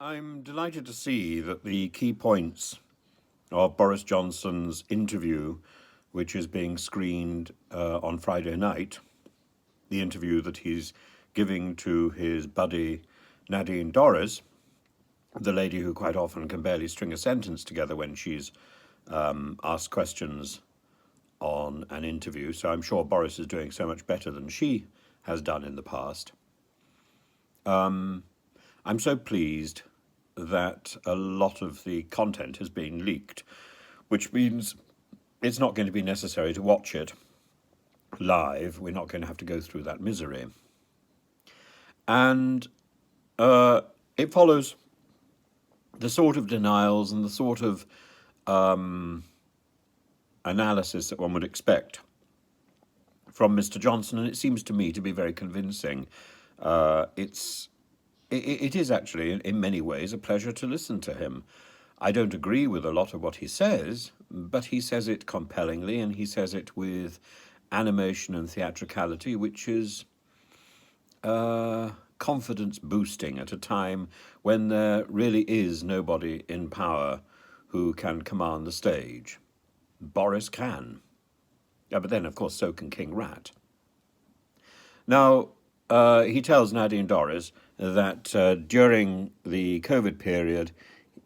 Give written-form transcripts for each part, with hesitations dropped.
I'm delighted to see that the key points of Boris Johnson's interview, which is being screened on Friday night, the interview that he's giving to his buddy Nadine Dorries, the lady who quite often can barely string a sentence together when she's asked questions on an interview. So I'm sure Boris is doing so much better than she has done in the past. I'm so pleased that a lot of the content has been leaked, which means it's not going to be necessary to watch it live. We're not going to have to go through that misery. And it follows the sort of denials and the sort of analysis that one would expect from Mr. Johnson, and it seems to me to be very convincing. It is actually, in many ways, a pleasure to listen to him. I don't agree with a lot of what he says, but he says it compellingly, and he says it with animation and theatricality, which is confidence boosting at a time when there really is nobody in power who can command the stage. Boris can. But then, of course, so can King Rat. Now, he tells Nadine Dorries that during the COVID period,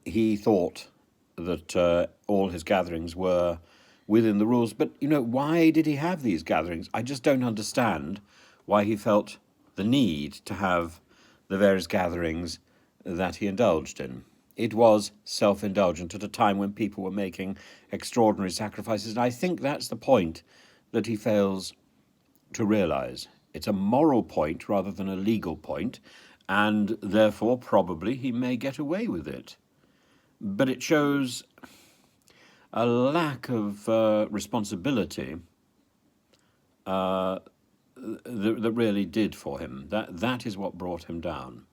he thought that all his gatherings were within the rules. But, why did he have these gatherings? I just don't understand why he felt the need to have the various gatherings that he indulged in. It was self-indulgent at a time when people were making extraordinary sacrifices. And I think that's the point that he fails to realise. It's a moral point rather than a legal point, and therefore probably he may get away with it. But it shows a lack of responsibility that really did for him. That is what brought him down.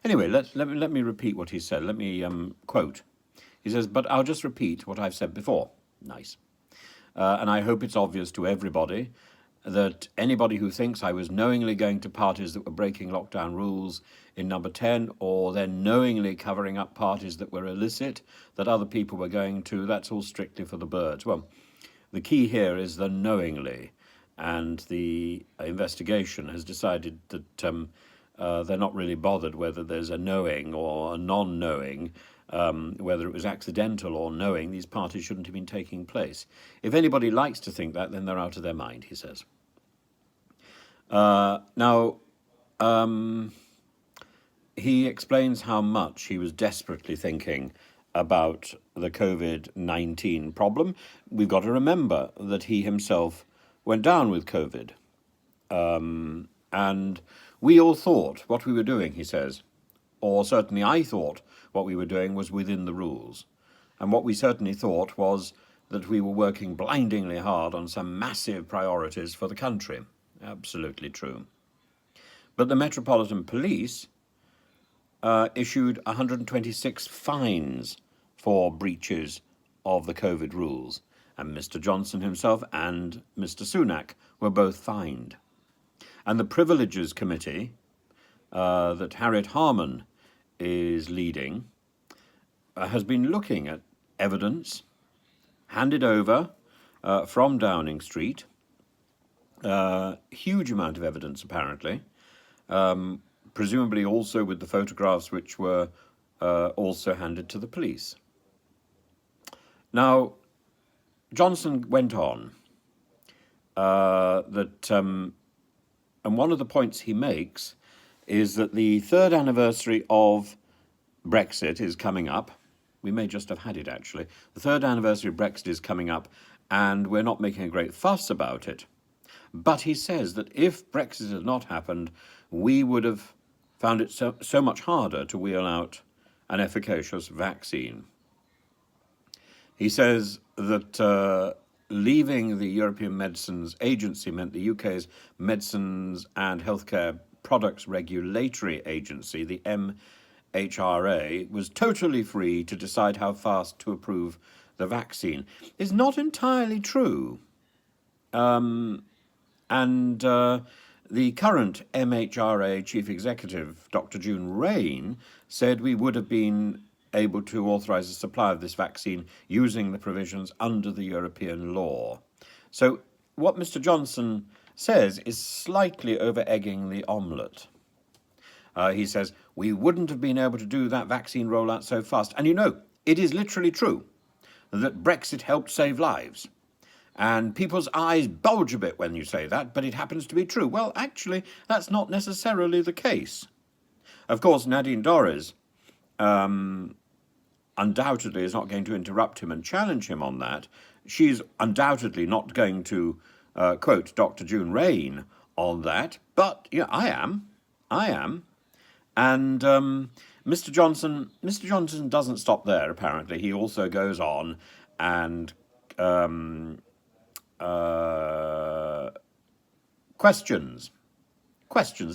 Anyway, let me repeat what he said. Let me quote. He says, "But I'll just repeat what I've said before." Nice. And I hope it's obvious to everybody that anybody who thinks I was knowingly going to parties that were breaking lockdown rules in number 10, or then knowingly covering up parties that were illicit, that other people were going to, that's all strictly for the birds. Well, the key here is the knowingly, and the investigation has decided that they're not really bothered whether there's a knowing or a non-knowing, whether it was accidental or knowing. These parties shouldn't have been taking place. If anybody likes to think that, then they're out of their mind, he says. Now, he explains how much he was desperately thinking about the COVID-19 problem. We've got to remember that he himself went down with COVID. And we all thought what we were doing, he says, or certainly I thought what we were doing was within the rules. And what we certainly thought was that we were working blindingly hard on some massive priorities for the country. Absolutely true. But the Metropolitan Police issued 126 fines for breaches of the COVID rules. And Mr. Johnson himself and Mr. Sunak were both fined. And the Privileges Committee that Harriet Harman is leading has been looking at evidence handed over from Downing Street, huge amount of evidence apparently, presumably also with the photographs which were also handed to the police. Now, Johnson went on and one of the points he makes is that the third anniversary of Brexit is coming up. We may just have had it, actually. The third anniversary of Brexit is coming up, and we're not making a great fuss about it. But he says that if Brexit had not happened, we would have found it so much harder to wheel out an efficacious vaccine. He says that leaving the European Medicines Agency meant the UK's Medicines and Healthcare Products Regulatory Agency, the MHRA, was totally free to decide how fast to approve the vaccine. It's not entirely true. And The current MHRA Chief Executive, Dr. June Rain, said we would have been able to authorise the supply of this vaccine using the provisions under the European law. So what Mr. Johnson says is slightly over-egging the omelette. He says, we wouldn't have been able to do that vaccine rollout so fast. And you know, it is literally true that Brexit helped save lives. And people's eyes bulge a bit when you say that, but it happens to be true. Well, actually, that's not necessarily the case. Of course, Nadine Dorries undoubtedly is not going to interrupt him and challenge him on that. She's undoubtedly not going to quote Dr. June Rain on that, but yeah, I am. And Mr. Johnson doesn't stop there, apparently. He also goes on and questions,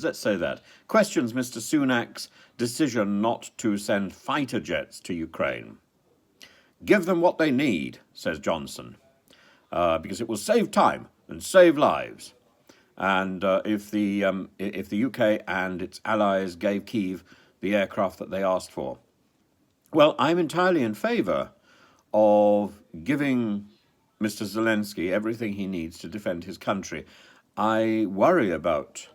let's say that, questions Mr. Sunak's decision not to send fighter jets to Ukraine. Give them what they need, says Johnson, because it will save time and save lives. And if the UK and its allies gave Kyiv the aircraft that they asked for. Well, I'm entirely in favour of giving Mr. Zelensky everything he needs to defend his country. I worry about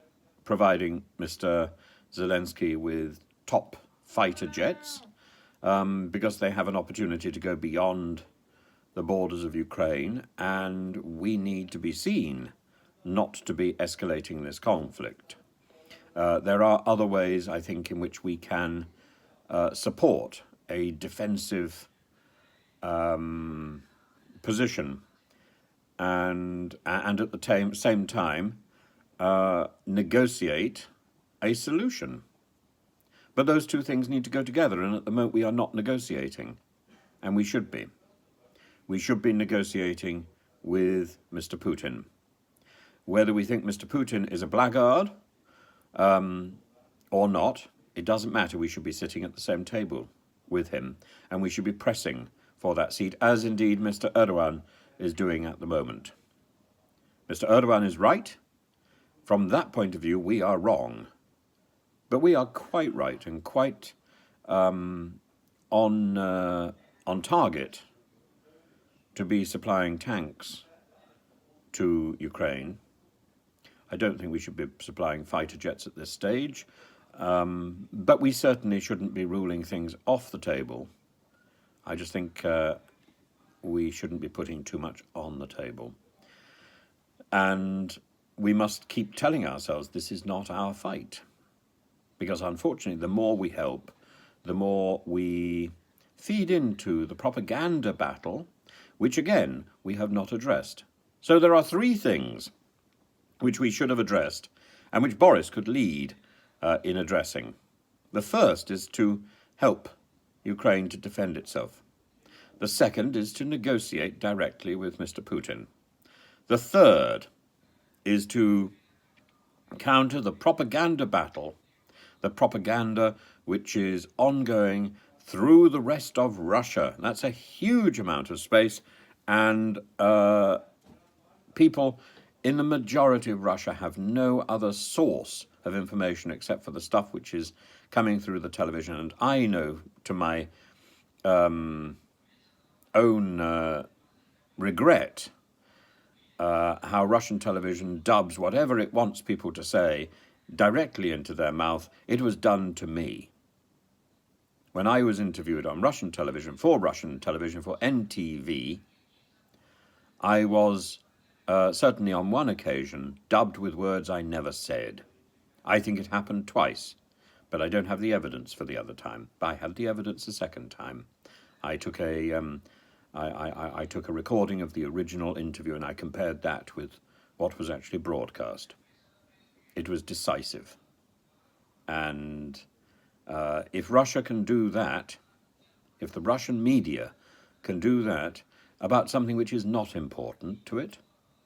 providing Mr. Zelensky with top fighter jets because they have an opportunity to go beyond the borders of Ukraine, and we need to be seen not to be escalating this conflict. There are other ways, I think, in which we can support a defensive position and at the same time negotiate a solution. But those two things need to go together, and at the moment we are not negotiating, and we should be. We should be negotiating with Mr. Putin. Whether we think Mr. Putin is a blackguard or not, it doesn't matter. We should be sitting at the same table with him, and we should be pressing for that seat, as indeed Mr. Erdogan is doing at the moment. Mr. Erdogan is right. From that point of view, we are wrong. But we are quite right and quite on target to be supplying tanks to Ukraine. I don't think we should be supplying fighter jets at this stage, but we certainly shouldn't be ruling things off the table. I just think we shouldn't be putting too much on the table. And we must keep telling ourselves this is not our fight. Because unfortunately, the more we help, the more we feed into the propaganda battle, which again, we have not addressed. So there are three things which we should have addressed and which Boris could lead in addressing. The first is to help Ukraine to defend itself. The second is to negotiate directly with Mr. Putin. The third is to counter the propaganda battle, the propaganda which is ongoing through the rest of Russia. That's a huge amount of space, and people in the majority of Russia have no other source of information except for the stuff which is coming through the television. And I know, to my own regret, how Russian television dubs whatever it wants people to say directly into their mouth. It was done to me. When I was interviewed on Russian television, for NTV, I was certainly on one occasion dubbed with words I never said. I think it happened twice, but I don't have the evidence for the other time. I had the evidence the second time. I took a recording of the original interview and I compared that with what was actually broadcast. It was decisive. And if Russia can do that, if the Russian media can do that about something which is not important to it,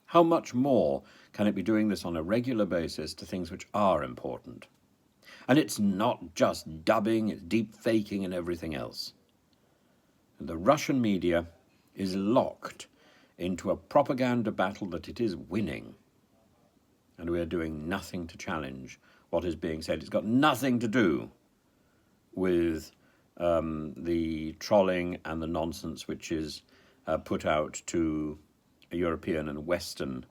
how much more can it be doing this on a regular basis to things which are important? And it's not just dubbing, it's deep faking and everything else. And the Russian media is locked into a propaganda battle that it is winning. and we are doing nothing to challenge what is being said. It's got nothing to do with the trolling and the nonsense which is put out to European and Western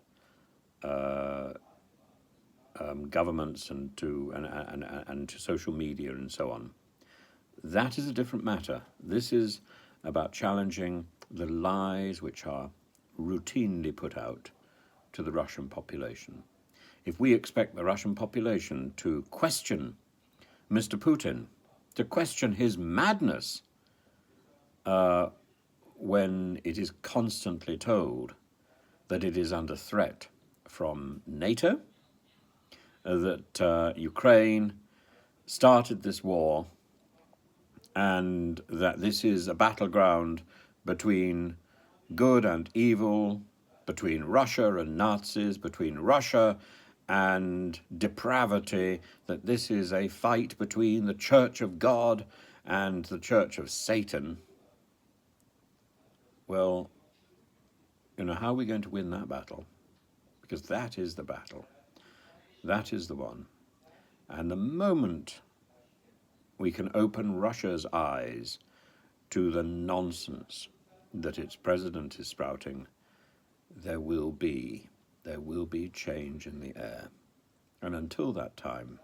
governments and to social media and so on. That is a different matter. This is about challenging the lies which are routinely put out to the Russian population. If we expect the Russian population to question Mr. Putin, to question his madness, when it is constantly told that it is under threat from NATO, that Ukraine started this war, and that this is a battleground between good and evil, between Russia and Nazis, between Russia and depravity, that this is a fight between the Church of God and the Church of Satan. Well, how are we going to win that battle? Because that is the battle. That is the one. And the moment we can open Russia's eyes to the nonsense that its president is sprouting, there will be change in the air. And until that time,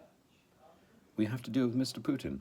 we have to deal with Mr. Putin.